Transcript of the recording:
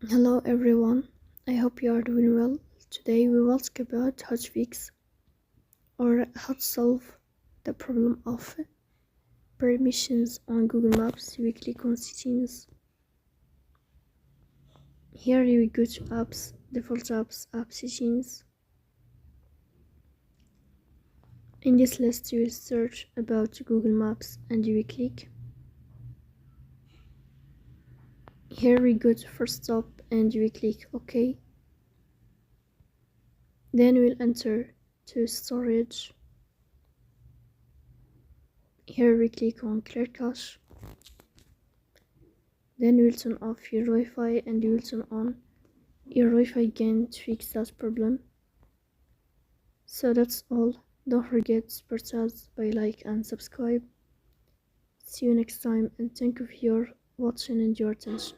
Hello everyone, I hope you are doing well. Today we will talk about how to fix or how to solve the problem of permissions on Google Maps. We click on settings. Here we go to apps, default apps, app settings. In this list you will search about Google Maps and you will click. Here we go to first stop and you will click OK. Then we'll enter to storage. Here we click on clear cache. Then we'll turn off your Wi-Fi and you will turn on your Wi-Fi again to fix that problem. So that's all. Don't forget to support us by like and subscribe. See you next time and thank you for your watching and your attention.